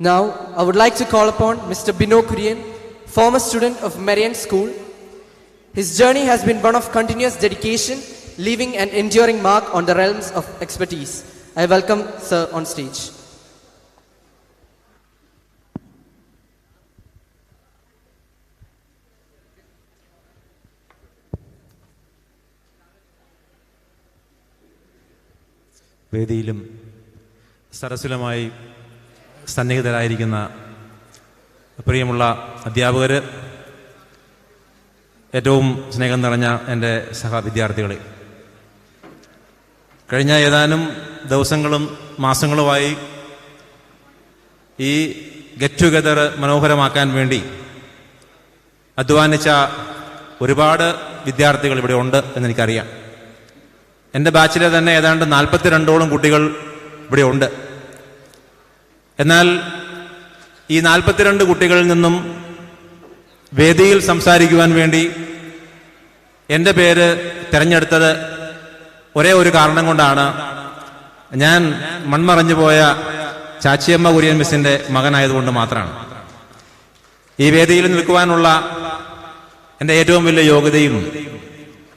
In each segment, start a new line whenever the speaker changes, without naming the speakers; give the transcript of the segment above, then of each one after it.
Now, I would like to call upon Mr. Bino Kurian, former student of Marian School. His journey has been one of continuous dedication, leaving an enduring mark on the realms of expertise. I welcome Sir on stage.
വേദിയിലും സരസിലുമായി സന്നിഹിതരായിരിക്കുന്ന പ്രിയമുള്ള അധ്യാപകർ, ഏറ്റവും സ്നേഹം നിറഞ്ഞ എൻ്റെ സഹവിദ്യാർത്ഥികളെ, കഴിഞ്ഞ ഏതാനും ദിവസങ്ങളും മാസങ്ങളുമായി ഈ ഗെറ്റ് ടുഗദർ മനോഹരമാക്കാൻ വേണ്ടി അധ്വാനിച്ച ഒരുപാട് വിദ്യാർത്ഥികൾ ഇവിടെ ഉണ്ട് എന്നെനിക്കറിയാം. എൻ്റെ ബാച്ചിലെ തന്നെ ഏതാണ്ട് 42ഓളം കുട്ടികൾ ഇവിടെ ഉണ്ട്. എന്നാൽ ഈ 42 കുട്ടികളിൽ നിന്നും വേദിയിൽ സംസാരിക്കുവാൻ വേണ്ടി എൻ്റെ പേര് തിരഞ്ഞെടുത്തത് ഒരേ ഒരു കാരണം കൊണ്ടാണ്. ഞാൻ മൺമറഞ്ഞു പോയ ചാച്ചിയമ്മ കുര്യൻ മിസ്സിൻ്റെ മകനായതുകൊണ്ട് മാത്രമാണ്. ഈ വേദിയിൽ നിൽക്കുവാനുള്ള എൻ്റെ ഏറ്റവും വലിയ യോഗ്യതയും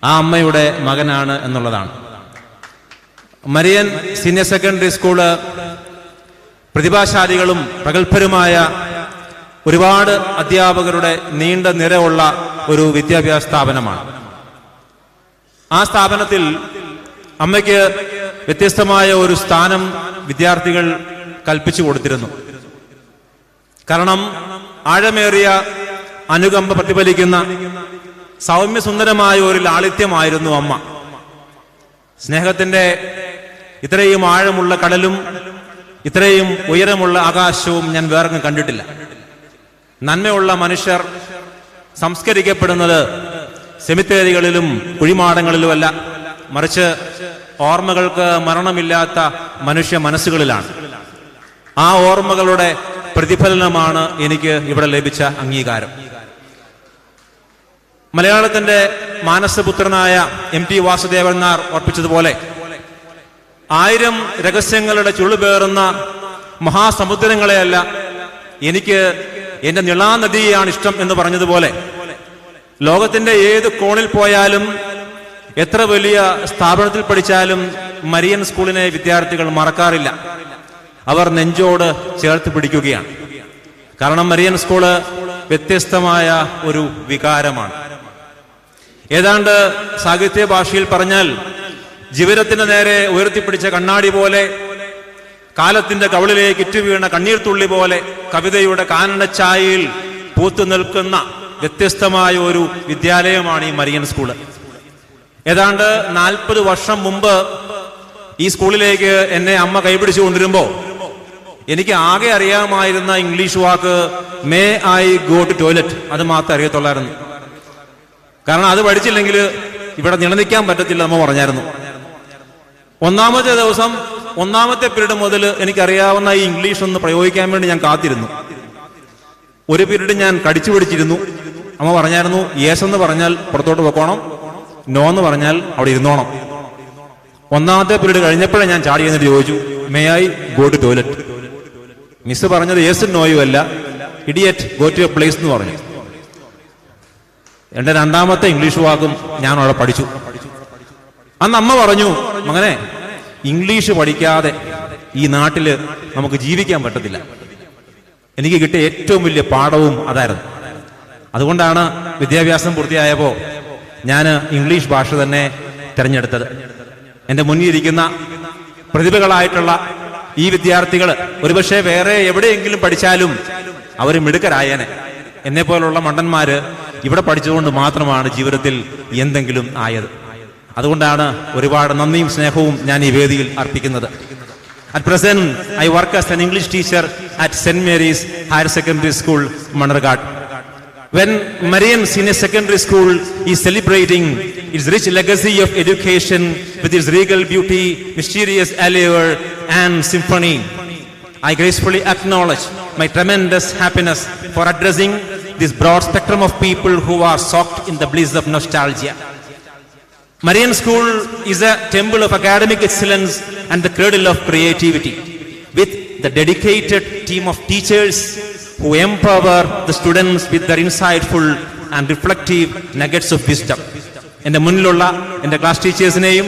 ആ അമ്മയുടെ മകനാണ് എന്നുള്ളതാണ്. മരിയൻ സീനിയർ സെക്കൻഡറി സ്കൂള് പ്രതിഭാശാലികളും പ്രഗത്ഭരുമായ ഒരുപാട് അധ്യാപകരുടെ നീണ്ട നിരയുള്ള ഒരു വിദ്യാഭ്യാസ സ്ഥാപനമാണ്. ആ സ്ഥാപനത്തിൽ അമ്മയ്ക്ക് വ്യത്യസ്തമായ ഒരു സ്ഥാനം വിദ്യാർത്ഥികൾ കൽപ്പിച്ചു കൊടുത്തിരുന്നു. കാരണം ആഴമേറിയ അനുകമ്പ പ്രതിഫലിക്കുന്ന സൗമ്യസുന്ദരമായ ഒരു ലാളിത്യമായിരുന്നു അമ്മ. സ്നേഹത്തിന്റെ ഇത്രയും ആഴമുള്ള കടലും ഇത്രയും ഉയരമുള്ള ആകാശവും ഞാൻ വേറെ കണ്ടിട്ടില്ല. നന്മയുള്ള മനുഷ്യർ സംസ്കരിക്കപ്പെടുന്നത് സെമിത്തേരികളിലും കുഴിമാടങ്ങളിലുമല്ല, മറിച്ച് ഓർമ്മകൾക്ക് മരണമില്ലാത്ത മനുഷ്യ മനസ്സുകളിലാണ്. ആ ഓർമ്മകളുടെ പ്രതിഫലനമാണ് എനിക്ക് ഇവിടെ ലഭിച്ച അംഗീകാരം. മലയാളത്തിന്റെ മാനസപുത്രനായ MT വാസുദേവൻ നായർ ഓർപ്പിച്ചതുപോലെ 1000 രഹസ്യങ്ങളുടെ ചുളുപേറുന്ന മഹാസമുദ്രങ്ങളെയല്ല, എനിക്ക് എന്റെ നിളാനദിയാണ് ഇഷ്ടം എന്ന് പറഞ്ഞതുപോലെ ലോകത്തിന്റെ ഏത് കോണിൽ പോയാലും എത്ര വലിയ സ്ഥാപനത്തിൽ പഠിച്ചാലും മരിയൻ സ്കൂളിനെ വിദ്യാർത്ഥികൾ മറക്കാറില്ല. അവർ നെഞ്ചോട് ചേർത്ത് പിടിക്കുകയാണ്. കാരണം മരിയൻ സ്കൂള് വ്യത്യസ്തമായ ഒരു വികാരമാണ്. ഏതാണ്ട് സാഹിത്യ ഭാഷയിൽ പറഞ്ഞാൽ ജീവിതത്തിന് നേരെ ഉയർത്തിപ്പിടിച്ച കണ്ണാടി പോലെ, കാലത്തിന്റെ കവളിലേക്ക് ഇറ്റുവീണ കണ്ണീർത്തുള്ളി പോലെ കവിതയുടെ കാനനച്ചായയിൽ പൂത്തു നിൽക്കുന്ന വ്യത്യസ്തമായ ഒരു വിദ്യാലയമാണ് ഈ മരിയൻ സ്കൂള്. ഏതാണ്ട് 40 വർഷം മുമ്പ് ഈ സ്കൂളിലേക്ക് എന്നെ അമ്മ കൈപിടിച്ചു കൊണ്ടിരുമ്പോ എനിക്ക് ആകെ അറിയാമായിരുന്ന ഇംഗ്ലീഷ് വാക്ക് may I go to toilet, അത് മാത്രമേ അറിയത്തുള്ളായിരുന്നു. കാരണം അത് പഠിച്ചില്ലെങ്കിൽ ഇവിടെ നിലനിൽക്കാൻ പറ്റത്തില്ല അമ്മ പറഞ്ഞായിരുന്നു. ഒന്നാമത്തെ ദിവസം 1ാമത്തെ പീരീഡ് മുതൽ എനിക്കറിയാവുന്ന ഈ ഇംഗ്ലീഷ് ഒന്ന് പ്രയോഗിക്കാൻ വേണ്ടി ഞാൻ കാത്തിരുന്നു. ഒരു പീരീഡ് ഞാൻ കടിച്ചു പിടിച്ചിരുന്നു. അമ്മ പറഞ്ഞായിരുന്നു, യേസ് എന്ന് പറഞ്ഞാൽ പുറത്തോട്ട് പോക്കോണം, നോ എന്ന് പറഞ്ഞാൽ അവിടെ ഇരുന്നോണം. 1ാമത്തെ പീരീഡ് കഴിഞ്ഞപ്പോഴേ ഞാൻ ചാടി എന്നിട്ട് ചോദിച്ചു, may I go to toilet. Miss പറഞ്ഞത് യേസും നോയും അല്ല, idiot go to a place എന്ന് പറഞ്ഞു. എന്റെ 2ാമത്തെ ഇംഗ്ലീഷ് വാക്കും ഞാൻ അവിടെ പഠിച്ചു. അന്ന് അമ്മ പറഞ്ഞു, മകനെ, ഇംഗ്ലീഷ് പഠിക്കാതെ ഈ നാട്ടില് നമുക്ക് ജീവിക്കാൻ പറ്റത്തില്ല. എനിക്ക് കിട്ടിയ ഏറ്റവും വലിയ പാഠവും അതായിരുന്നു. അതുകൊണ്ടാണ് വിദ്യാഭ്യാസം പൂർത്തിയായപ്പോൾ ഞാൻ ഇംഗ്ലീഷ് ഭാഷ തന്നെ തിരഞ്ഞെടുത്തത്. എന്റെ മുന്നിൽ ഇരിക്കുന്ന പ്രതിഭകളായിട്ടുള്ള ഈ വിദ്യാർത്ഥികൾ ഒരുപക്ഷെ വേറെ എവിടെയെങ്കിലും പഠിച്ചാലും അവർ മിടുക്കരായേനെ. എന്നെ പോലുള്ള മണ്ടന്മാര് ഇവിടെ പഠിച്ചതുകൊണ്ട് മാത്രമാണ് ജീവിതത്തിൽ എന്തെങ്കിലും ആയത്. അതുകൊണ്ടാണ് ഒരുപാട് നന്ദിയും സ്നേഹവും ഞാൻ ഈ വേദിയിൽ അർപ്പിക്കുന്നത്. At present, I work as an English teacher at St. Mary's Higher Secondary School, Mandargad. When Marian Senior Secondary School is celebrating its rich legacy of education with its regal beauty, mysterious allure, and symphony, I gracefully acknowledge my tremendous happiness for addressing this broad spectrum of people who are soaked in the bliss of nostalgia. Marian School is a temple of academic excellence and the cradle of creativity. With the dedicated team of teachers who empower the students with their insightful and reflective nuggets of wisdom. എൻ്റെ മുന്നിലുള്ള എൻ്റെ class ടീച്ചേഴ്സിനെയും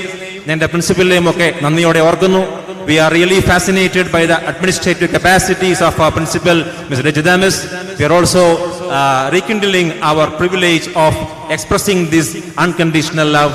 എൻ്റെ പ്രിൻസിപ്പലിനെയും ഒക്കെ നന്ദിയോടെ ഓർക്കുന്നു. We are really fascinated by the administrative capacities of our principal, Mr. Regidamis. We are also rekindling our privilege of expressing this unconditional love